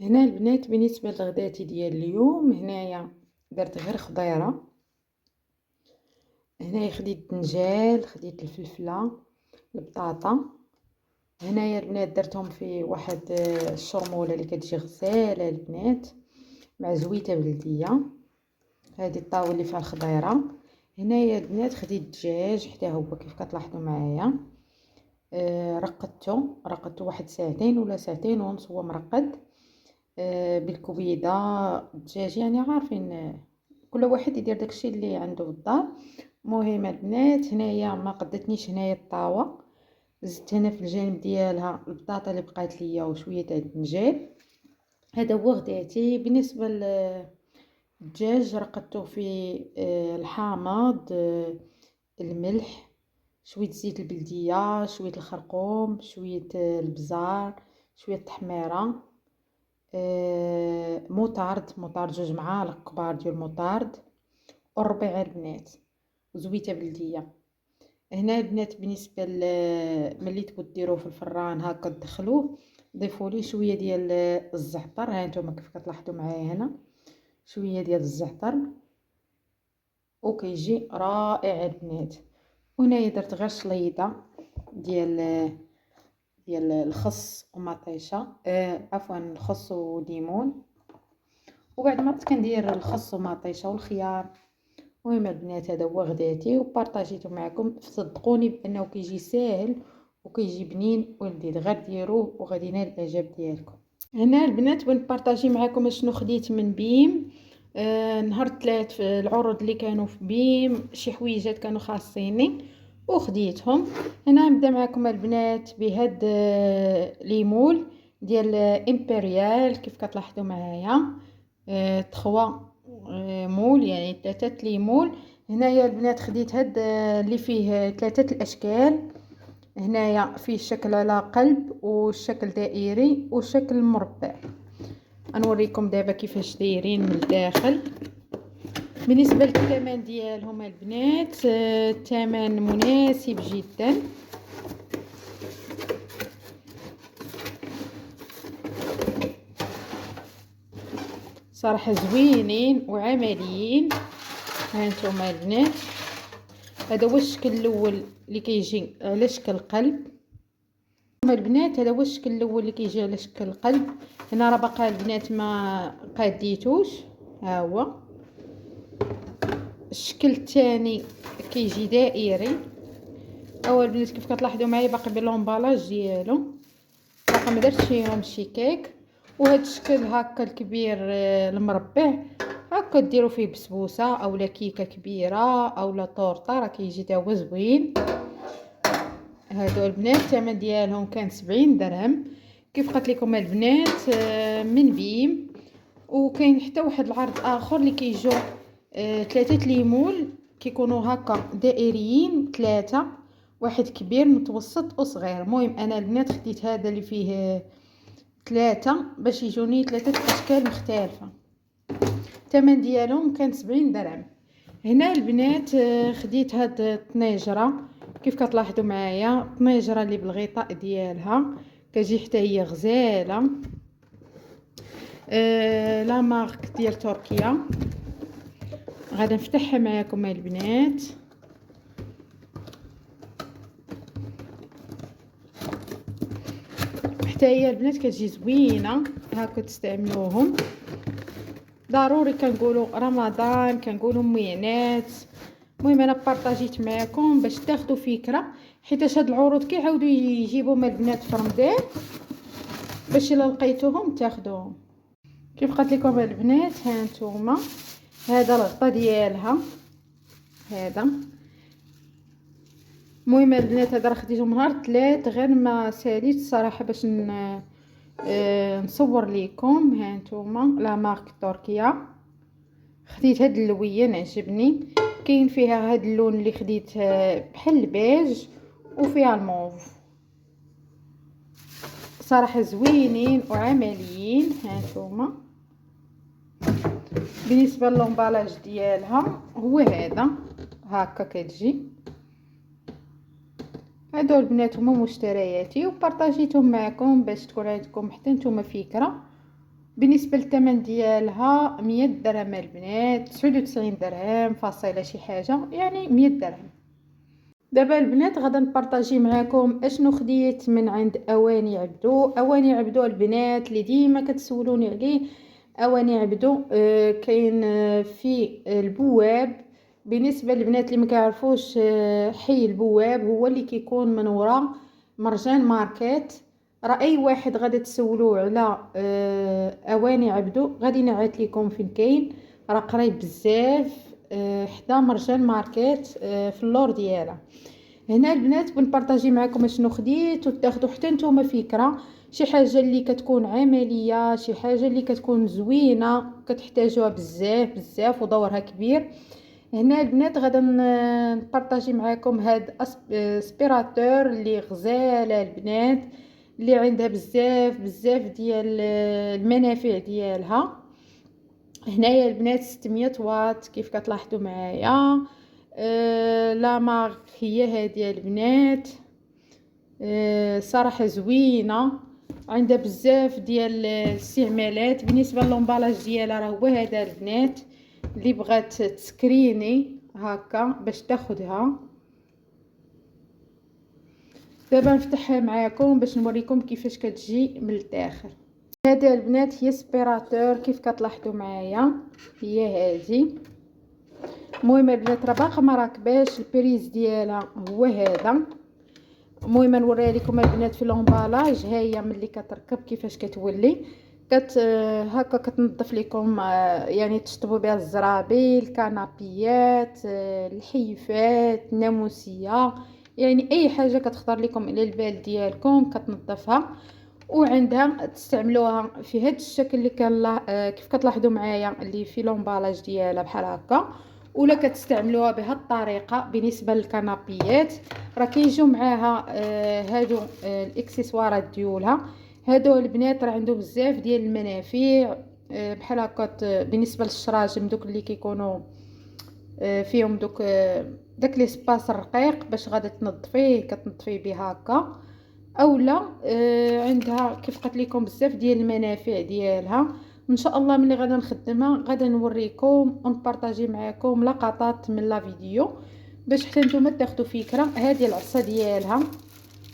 هنا البنات بالنسبه للغداتي ديال اليوم، هنايا درت غير خضيره. هنايا خديت الدنجال، خديت الفلفله، البطاطا. هنايا البنات درتهم في واحد الشرموله اللي كتجي غزاله البنات مع زويته بلديه. هذه الطاوله اللي فيها الخضيره. هنايا البنات خديت الدجاج حتى هو كيف كتلاحظوا معايا. رقدته واحد ساعتين ولا ساعتين ونص هو مرقد. بالكبيده الدجاج، يعني عارفين كل واحد يدير داكشي اللي عنده في الدار. المهم البنات هنايا ما قدتنيش هنايا الطاوه، زدت هنا في الجانب ديالها البطاطا اللي بقات ليا وشويه تاع الدنجال. هذا هو غداتي. بالنسبه للدجاج رقدته في الحامض، الملح، شويه زيت البلديه، شويه الخرقوم، شويه البزار، شويه التحميره، موطارد 2 معالق كبار ديال الموطارد، وربع البنات وزويته بلديه. هنا البنات بالنسبه ملي تبغوا ديروه في الفران هكا تدخلوه، ضيفوا ليه شويه ديال الزعتر. ها نتوما كيف كتلاحظوا معايا هنا شويه ديال الزعتر وكيجي رائع البنات. وهنايا درت غير شليضه ديال الخس ومطيشه، عفوا الخس وليمون. وبعد مرات كندير الخس ومطيشه والخيار. المهم البنات هذا هو غداتي وبارطاجيته معكم. صدقوني بانه كيجي ساهل وكيجي بنين ولذيذ، غير ديروه وغادي ينال الاعجاب ديالكم. هنا البنات بغيت نبارطاجي معكم شنو خديت من بيم. نهار الثلاث في العروض اللي كانوا في بيم شي حويجات كانوا خاصيني وخديتهم. هنا نبدا معكم البنات بهاد ليمول ديال امبريال كيف كتلاحظوا معايا. 3 مول، يعني 3 ليمول. هنايا البنات خديت هاد اللي فيه 3 الاشكال. هنايا فيه الشكل على قلب والشكل دائري والشكل مربع. غنوريكم دابا كيفاش دايرين من الداخل. بالنسبه للثمن ديالهم البنات، الثمن مناسب جدا. صراحه زوينين وعمليين. ها نتوما البنات، هذا هو الشكل الاول اللي كيجي على شكل قلب. البنات هذا هو الشكل الاول اللي كيجي على شكل قلب. هنا راه باقا البنات ما قاديتوش. ها هو الشكل الثاني كيجي دائري. اول بنات كيف كتلاحظوا معايا باقي باللومبالاج ديالو، باقا ما درتش فيهم شي كيك. وهذا الشكل هكا الكبير المربع هكا ديروا فيه بسبوسه اولا كيكه كبيره اولا طورطه، راه كيجي تا هو زوين. هادو البنات الثمن ديالهم كان 70 درهم كيف قلت لكم البنات من بيم. وكاين حتى واحد العرض اخر اللي كيجوا 3 ليمول كيكونوا هكا دائريين، 3، واحد كبير متوسط وصغير. المهم انا البنات خديت هذا اللي فيه 3 باش يجوني 3 اشكال مختلفه. الثمن ديالهم كان 70 درهم. هنا البنات خديت هاد الطنيجره كيف كتلاحظوا معايا، الطنيجره اللي بالغطاء ديالها كتجي حتى هي غزاله. لا مارك ديال تركيا. غادي نفتحها معكم البنات. حتى هي البنات كتجي زوينه هاكا تستعملوهم. ضروري كنقولوا رمضان، كنقولوا مينات. المهم انا بارطاجيت معكم باش تاخذوا فكره، حيت هاد العروض كيعاودوا يجيبوهم البنات في رمضان باش الا لقيتوهم تاخذوهم. كيف قلت لكم البنات ها نتوما هذا الغطا ديالها هذا. المهم البنات هذا راه خديته نهار الثلاث، غير ما ساليت الصراحه باش نصور لكم. ها نتوما لا مارك تركيا. خديت هاد اللوين عجبني، كاين فيها هاد اللون اللي خديت بحال البيج وفيها الموف. صراحه زوينين وعمليين. ها نتوما بالنسبه للومبالاج ديالها هو هذا هكا كتجي. هادو البنات هما مشترياتي وبارطاجيتهم معكم باش تكون عندكم حتى نتوما فكره. بالنسبه للثمن ديالها 100 درهم البنات، 99 درهم فاصله شي حاجه، يعني 100 درهم. دابا البنات غادا نبارطاجي معاكم اشنو خديت من عند اواني عبدو. اواني عبدو البنات اللي ديما كتسولوني عليه، اواني عبدو كاين في البواب. بالنسبه للبنات اللي ما كيعرفوش حي البواب هو اللي كيكون من وراء مرجان ماركت. راه اي واحد غادي تسولوه على اواني عبدو غادي نعيط لكم فين كاين. راه قريب بزاف حدا مرجان ماركت في اللور ديالها. هنا البنات بنبارطاجي معكم شنو خديت وتاخذوا حتى نتوما فكره، شي حاجه اللي كتكون عمليه، شي حاجه اللي كتكون زوينه كتحتاجوها بزاف بزاف ودورها كبير. هنا البنات غادا نبارطاجي معكم هاد اسبيراتور اللي غزاله البنات، اللي عندها بزاف بزاف ديال المنافع ديالها. هنايا البنات 600 واط كيف كتلاحظوا معايا. لا مارك هي هذه البنات. صراحه زوينه، عندها بزاف ديال الاستعمالات. بالنسبه للومبالاج ديالها راه هو هذا البنات، اللي بغات تسكريني هكا باش تاخدها. دابا نفتحها معاكم باش نوريكم كيفاش كتجي من الداخل. هذه البنات هي سبيراتور كيف كتلاحظوا معايا، هي هذه. المهم البنات راه باقا ما راكباش، البريز ديالها هو هذا. المهم نوريها لكم البنات في لومبالاج. ها هي ملي كتركب كيفاش كتولي هكا كتنظف لكم يعني تشطبوا بها الزرابي، الكنابيات، الحيفات، الناموسيه، يعني اي حاجه كتخطر لكم الى البال ديالكم كتنظفها. وعندها تستعملوها في هذا الشكل اللي كان كيف كتلاحظوا معايا اللي في لومبالاج ديالها بحال هكا، ولا كتستعملوها بهذه الطريقه. بالنسبه للكنابيات راه كيجيو معاها هادو الاكسسوارات ديالها. هادو البنات راه عندهم بزاف ديال المنافع بحال هكا. بالنسبه للشراجم دوك اللي كيكونوا فيهم داك لي سباس الرقيق باش غادي تنظفيه كتنظفيه بها هكا، اولا عندها كيف قلت لكم بزاف ديال المنافع ديالها. ان شاء الله ملي غادا نخدمها غادا نوريكم ونبارطاجي معكم لقطات من لا فيديو باش حتى نتوما تاخذوا فكره. هذه العصا ديالها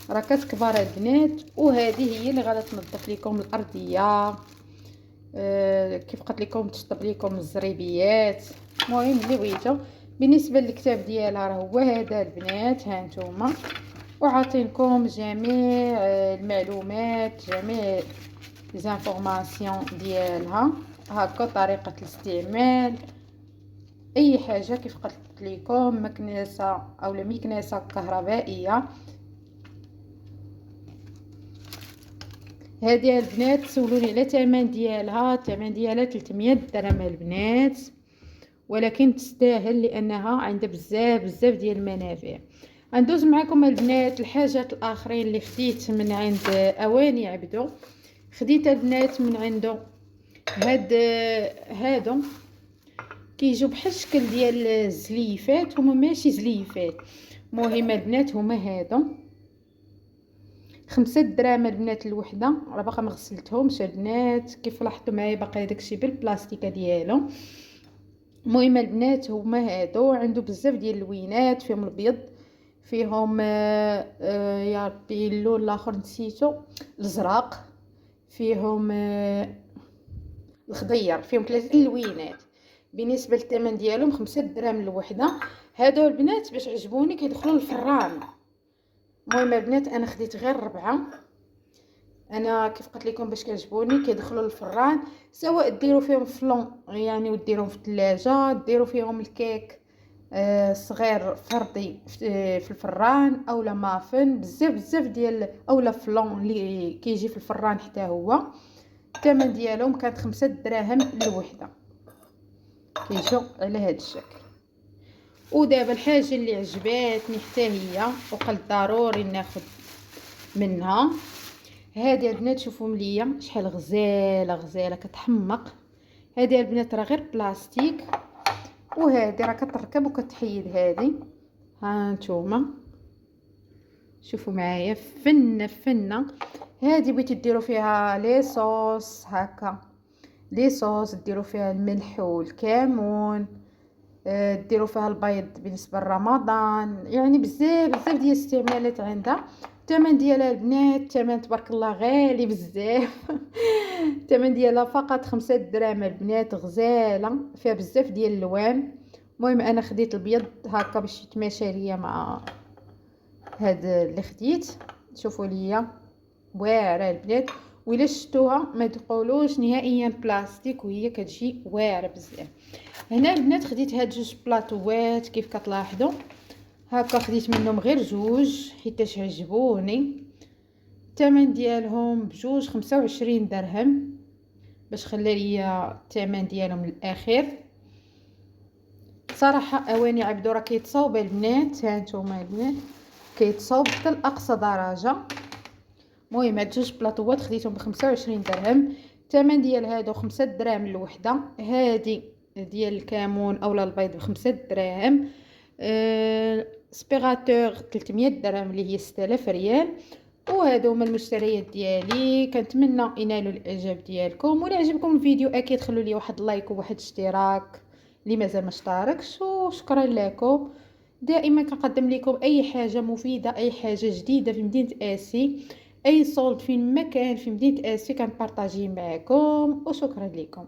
راه كتكبر البنات، وهذه هي اللي غادا تنظف لكم الارضيه كيف قلت لكم تشطب لكم الزريبيات. المهم اللي بغيتو. بالنسبه للكتاب ديالها راه هو هذا البنات، ها نتوما، وعاطينكم جميع المعلومات، جميع ليزانفورماسيون ديالها هكا، طريقه الاستعمال، اي حاجه كيف قلت لكم، مكنسه او مكنسه كهربائيه. هذه البنات سولوني على الثمن ديالها، الثمن ديالها 300 درهم البنات، ولكن تستاهل لانها عندها بزاف بزاف ديال المنافع. غندوز معكم البنات الحاجات الاخرين اللي خديت من عند اواني عبدو. خديت البنات من عنده هادو كيجيو بحال الشكل ديال الزليفات، هما ماشي زليفات. مهم البنات هما هادو 5 دراهم البنات الوحده. راه باقا ما غسلتهمش البنات كيف لاحظتوا معايا، باقي داكشي بالبلاستيكه ديالو. المهم البنات هما هادو، عنده بزاف ديال اللوينات، فيهم الابيض، فيهم يا ربي اللون الاخر نسيتو، الازرق، فيهم الخضير، فيهم 3 اللوينات. بالنسبه للثمن ديالهم 5 دراهم الوحده. هادو البنات باش عجبوني كيدخلوا الفران. المهم البنات انا خديت غير 4. انا كيف قلت لكم باش كيعجبوني كيدخلوا للفران، سواء ديروا فيهم فلون يعني وديروهم في الثلاجه، ديروا فيهم الكيك صغير فردي في الفران، اولا مافن بزاف بزاف ديال، اولا فلون اللي كيجي في الفران حتى هو. الثمن ديالهم كانت 5 دراهم الوحده، كيجيو على هذا الشكل. ودابا الحاجه اللي عجباتني حتى هي وقلت ضروري ناخذ منها، هذه البنات شوفوا مليا شحال غزاله غزاله كتحمق. هذه البنات راه غير بلاستيك، وهذه راه كتركب وكتحيد. هذه ها نتوما شوفوا معايا فنه فنه. هذه بغيتو ديروا فيها لي صوص هكا، لي صوص، ديروا فيها الملح والكمون، ديروا فيها البيض بالنسبه لرمضان، يعني بزاف بزاف ديال الاستعمالات عندها. الثمن ديالها البنات، الثمن تبارك الله غالي بزاف. الثمن ديالها فقط 5 دراهم البنات، غزاله فيها بزاف ديال الالوان. المهم انا خديت البيض هكا باش يتماشى ليا مع هاد اللي خديت. شوفوا ليا واعره البنات، وإلا شفتوها ما تقولوش نهائيا بلاستيك، وهي كتجي واعره بزاف. هنا البنات خديت هاد 2 بلاطوات كيف كتلاحظوا هكا، خديت منهم غير 2 حيتاش عجبوني. الثمن ديالهم بجوج 25 درهم، باش خلى ليا الثمن ديالهم للاخير. صراحه اواني عبدو راه كيتصاوب البنات، ها نتوما البنات كيتصاوب حتى لاقصى درجه. المهم هاد 2 بلاطوات خديتهم ب25 درهم. الثمن ديال هادو 5 دراهم الوحده. هادي ديال الكمون اولا البيض ب5 دراهم. سبيغاتور 300 درهم اللي هي 6000 ريال. وهادو هما المشتريات ديالي. كنتمنى ينالوا الاعجاب ديالكم، ولا عجبكم الفيديو اكيد خلوا لي واحد لايك وواحد اشتراك اللي مازال ما اشتركش. وشكرا لكم. دائما كنقدم لكم اي حاجه مفيده، اي حاجه جديده في مدينه اسي، اي صولد في مكان في مدينه اسي كنبارطاجيه معكم. وشكرا لكم.